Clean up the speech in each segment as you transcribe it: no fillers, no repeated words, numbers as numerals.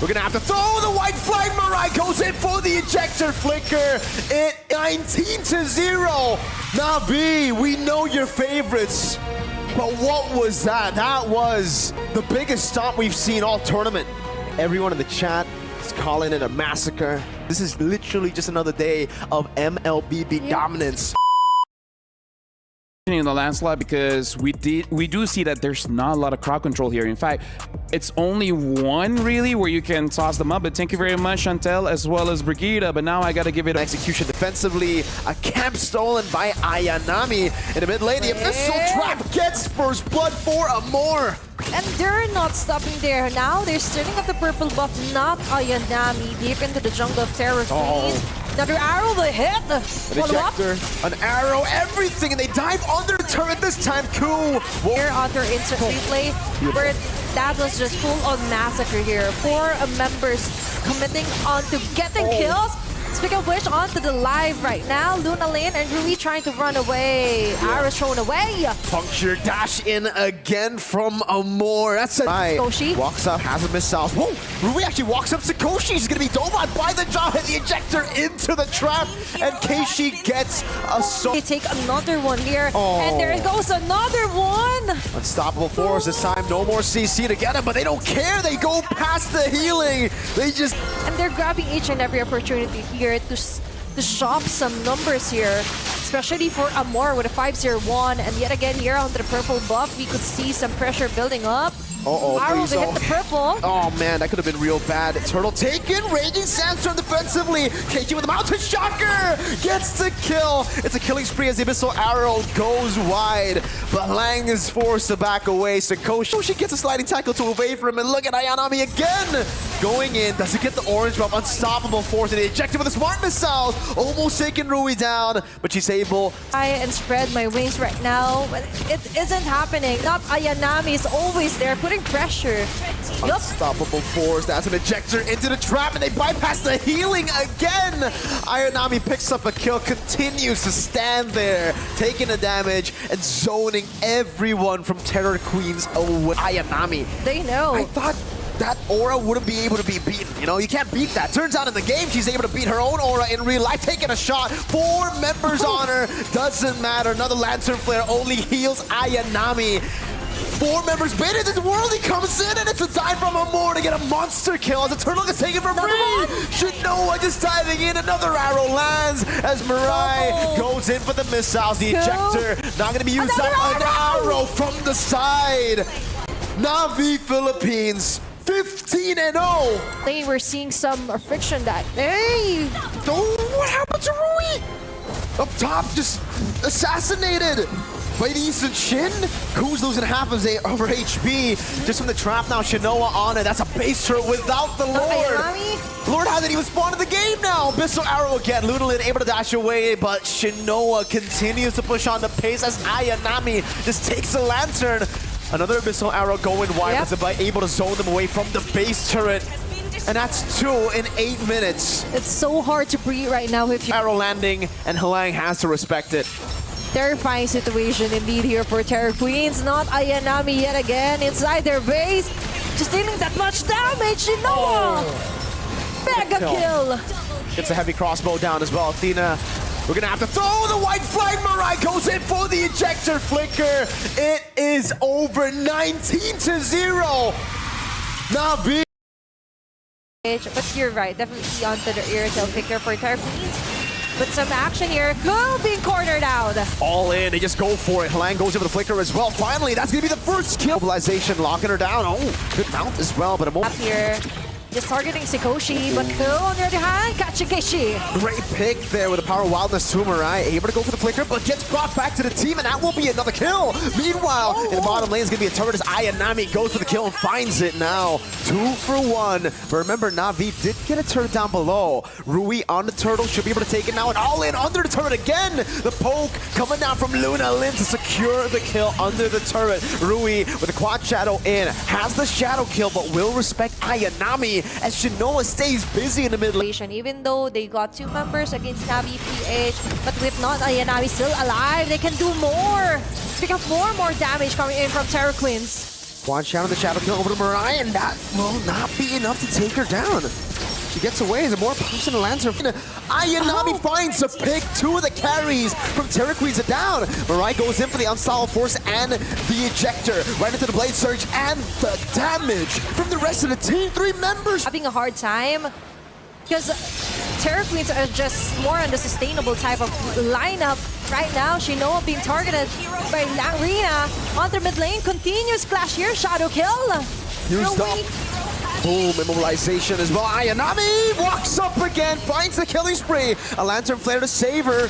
We're gonna have to throw the white flag. Mirai goes in for the ejector flicker. It 19-0. Navi, we know your favorites. But what was that? That was the biggest stomp we've seen all tournament. Everyone in the chat is calling it a massacre. This is literally just another day of MLBB dominance. In the landslide, because we do see that there's not a lot of crowd control here. In fact, it's only one really where you can toss them up. But thank you very much, Chantel, as well as Brigida. But now I gotta give it execution defensively. A camp stolen by Ayanami in the mid lane. The Abyssal Trap gets first blood for Amor. And they're not stopping there. Now they're starting up the purple buff, not Ayanami, deep into the jungle of Terror Queen. Another arrow, the hit. An ejector, an arrow, everything, and they dive under the turret this time. Cool. Here on their instant replay, where that was just full-on massacre here. 4 members committing on to getting kills. Speaking of which, on to the live right now. Luna Lane and Rui trying to run away. Arrow thrown away. Puncture dash in again from Amor. That's a Sakoshi walks up, has a missile. Whoa! Rui actually walks up. Sakoshi is going to be dove on by the jaw, hit the ejector into the trap, and Keishi gets a soul. They take another one here, and there goes another one. Unstoppable force this time. No more CC to get him, but they don't care. They go past the healing. They just... And they're grabbing each and every opportunity here to shop some numbers here, especially for Amor with a 5-0-1. And yet again here on the purple buff, we could see some pressure building up. Arrow to hit the purple. Oh man, that could have been real bad. Turtle taken, Raging Sandstorm defensively. KG with the Mountain Shocker gets the kill. It's a killing spree as the Abyssal Arrow goes wide, but Lang is forced to back away. Sakoshi gets a sliding tackle to away from him, and look at Ayanami again. Going in, doesn't get the orange buff. Unstoppable force, and the ejected with a smart missile. Almost taking Rui down, but she's able. And spread my wings right now, but it isn't happening. Not Ayanami is always there, putting pressure. Unstoppable force. That's an ejector into the trap, and they bypass the healing again. Ayanami picks up a kill, continues to stand there, taking the damage and zoning everyone from Terror Queen's away. Ayanami. They know. I thought that aura wouldn't be able to be beaten. You know, you can't beat that. Turns out in the game, she's able to beat her own aura in real life, taking a shot. 4 members on her. Doesn't matter. Another Lantern Flare only heals Ayanami. 4 members baited into the world. He comes in, and it's a dive from Amor to get a monster kill as the turtle gets taken for free. Shinoa just diving in. Another arrow lands as Mirai goes in for the missiles. The ejector not going to be used up. An arrow from the side. Navi Philippines 15-0. They were seeing some friction that. Hey! Oh, what happened to Rui? Up top, just assassinated by the Eastern Shin. Ku's losing half of her HP just from the trap now. Shinoa on it. That's a base turret without the Lord. Lord hasn't even spawned in the game now. Abyssal Arrow again. Lunalin able to dash away, but Shinoa continues to push on the pace as Ayanami just takes the Lantern. Another Abyssal Arrow going wide, but able to zone them away from the base turret. And that's 2 in 8 minutes. It's so hard to breathe right now if you... Arrow landing, and Halang has to respect it. Terrifying situation indeed here for Terror Queens. Not Ayanami yet again inside their base. Just dealing that much damage. Shinoa! Mega kill! Gets a heavy crossbow down as well. Athena, we're gonna have to throw the white flag. Mirai goes in for the ejector flicker. It is over 19-0. Navi. But you're right, definitely onto the Irritel picker for Terror Queens. But some action here. Cool being cornered out. All in, they just go for it. Halang goes over the flicker as well. Finally, that's gonna be the first kill. Mobilization locking her down. Oh, good mount as well, but a moment here. Just targeting Sakoshi, but no, on the other hand, catching Keishi. Great pick there with the Power Wildness to Mirai. Able to go for the flicker, but gets brought back to the team, and that will be another kill. Meanwhile, in the bottom lane is going to be a turret as Ayanami goes for the kill and finds it now. 2 for 1. But remember, Navi did get a turret down below. Rui on the turtle, should be able to take it now, and all in under the turret again. The poke coming down from Luna Lin to secure the kill under the turret. Rui with the quad shadow in, has the shadow kill, but will respect Ayanami as Shinoa stays busy in the middle. Even though they got 2 members against Navi PH, but with not Ayanami still alive, they can do more. Pick up more damage coming in from Terror Queens. Quad shot on the shadow kill over to Mariah, and that will not be enough to take her down. She gets away as a more potent Lancer. Ayanami finds a pick. 2 of the carries from Terra Queens are down. Mariah goes in for the Unstoppable Force and the Ejector. Right into the Blade Surge and the damage from the rest of the team. 3 members. Having a hard time because Terra Queens are just more on the sustainable type of lineup right now. Shinoa being targeted by Langrina. On the mid lane, continuous clash here. Shadow kill. Used up. Boom, immobilization as well. Ayanami walks up again, finds the killing spree. A Lantern Flare to save her.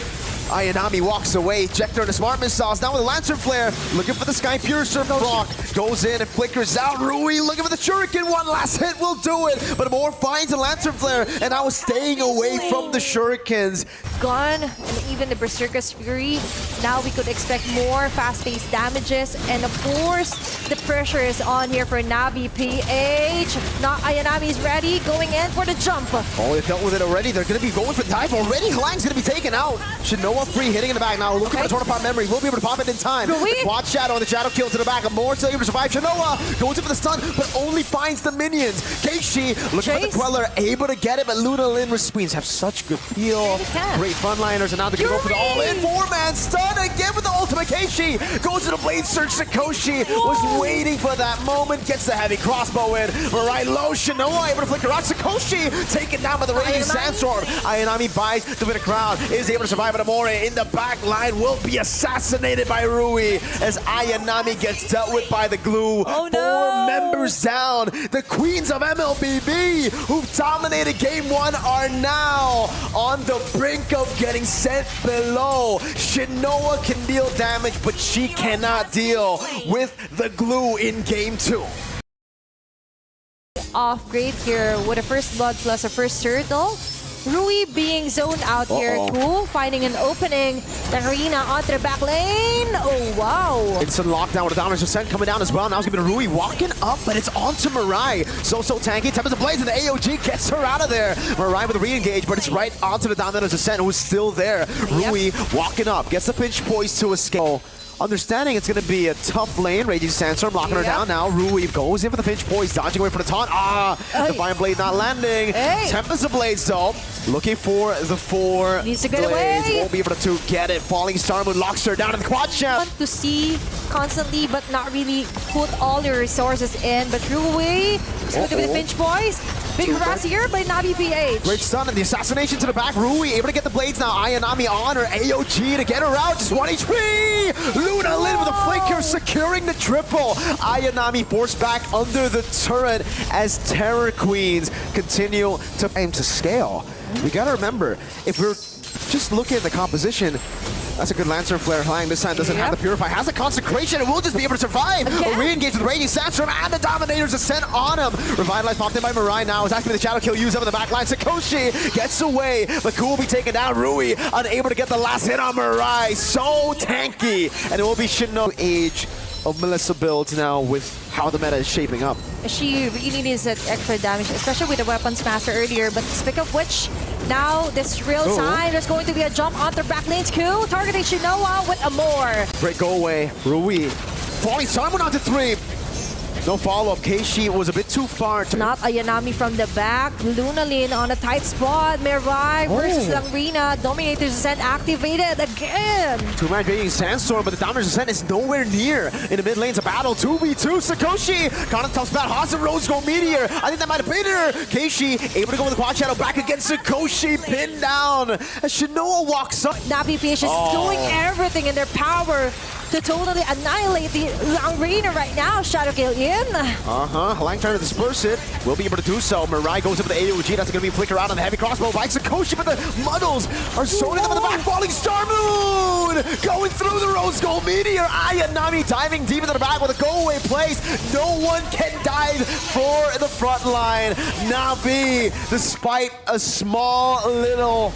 Ayanami walks away. Ejector and a smart missiles. Now with a Lantern Flare, looking for the Sky Piercer block. Goes in and flickers out. Rui looking for the Shuriken. One last hit will do it. But Moore finds a Lantern Flare, and now staying away from the Shurikens. Gone, and even the Berserker's Fury. Now we could expect more fast-paced damages, and of course, the pressure is on here for Navi PH. Now Ayanami is ready, going in for the jump. Oh, they dealt with it already. They're going to be going for the dive already. Halang's going to be taken out. Shinoa free hitting in the back now. Looking for the Tornapot memory. We'll be able to pop it in time. Quad Shadow and the Shadow kill to the back. More still able to survive. Shinoa goes in for the stun, but only finds the minions. Keishi looking for the Queller, able to get it, but Luna Lin Queens have such good feel. Great frontliners, and now they're going to go for the all-in. 4-man stun again with the ultimate. Keishi goes to the Blade Surge. Sakoshi was waiting for that moment. Gets the heavy crossbow in. Right low. Shinoa able to flicker out. Sakoshi taken down by the Raging Sandstorm. Ayanami buys the bit of crowd. Is able to survive, but Amore in the back line will be assassinated by Rui as Ayanami gets dealt with by the glue. Oh, no. 4 members down. The Queens of MLBB, who've dominated Game 1, are now on the brink of getting sent below. Shinoa can deal damage, but she cannot deal with the glue in Game 2. Off grade here with a first blood plus a first turtle. Rui being zoned out here. Cool, finding an opening. Langrina onto the back lane. Oh, wow. Instant lockdown with a Dominance Descent coming down as well. Now it's going to be Rui walking up, but it's onto Mirai. So tanky. Tempest Blaze and the AOG gets her out of there. Mirai with a re-engage, but it's right onto the Dominance Descent, who's still there. Rui walking up, gets the pinch poise to escape. Understanding it's going to be a tough lane. Raging Sandstorm locking her down now. Rui goes in for the pinch poise, dodging away from the taunt. Divine Blade not landing. Tempest Blades though, looking for the 4 Needs to get blades. away. Won't be able to get it. Falling Star Moon locks her down in the quad shot. To see constantly, but not really put all your resources in. But Rui is going to be the pinch poise. Big harass here by Navi PH. Great stun and the assassination to the back. Rui able to get the blades now. Ayanami on her. AOG to get her out. Just 1 HP. Luna Lin with a flicker securing the triple. Ayanami forced back under the turret as Terror Queens continue to aim to scale. We gotta remember, if we're just looking at the composition, that's a good Lancer Flare. Halang this time doesn't have the Purify. Has a Consecration and will just be able to survive. A re-engage with Raging Sandstorm and the Dominator's Ascent on him. Revitalized popped in by Mirai now. Is actually the Shadow Kill used up in the back line. Sakoshi gets away, but Cool will be taken down. Rui unable to get the last hit on Mirai. So tanky. And it will be Shino age of Melissa builds now with how the meta is shaping up. She really needs that extra damage, especially with the Weapons Master earlier. But speaking of which, now this real time, there's going to be a jump onto back lane's Q, targeting Shinoa with Amore. Great go away. Rui falling Simon onto 3. No follow-up. Keishi was a bit too far. Not Ayanami from the back. Luna Lin on a tight spot. Mirai versus Langrina. Dominator's Ascent activated again. 2-man Raging Sandstorm, but the Dominator's Ascent is nowhere near. In the mid lane's a battle. 2v2. Sakoshi caught a tough spot. Haas and Rose Gold Meteor. I think that might have been her. Keishi able to go with the quad shadow back against Sakoshi. Pinned down. As Shinoa walks up. Navi PH is doing everything in their power to totally annihilate the Langrina right now. Shadow Kill in. Halang trying to disperse it. Will be able to do so. Mirai goes in for the AOG. That's going to be a flicker out on the heavy crossbow by Sakoshi, but the Muddles are zoning them in the back. Falling Star Moon! Going through the Rose Gold Meteor. Ayanami diving deep into the back with a go-away place. No one can dive for the front line. Navi, despite a small little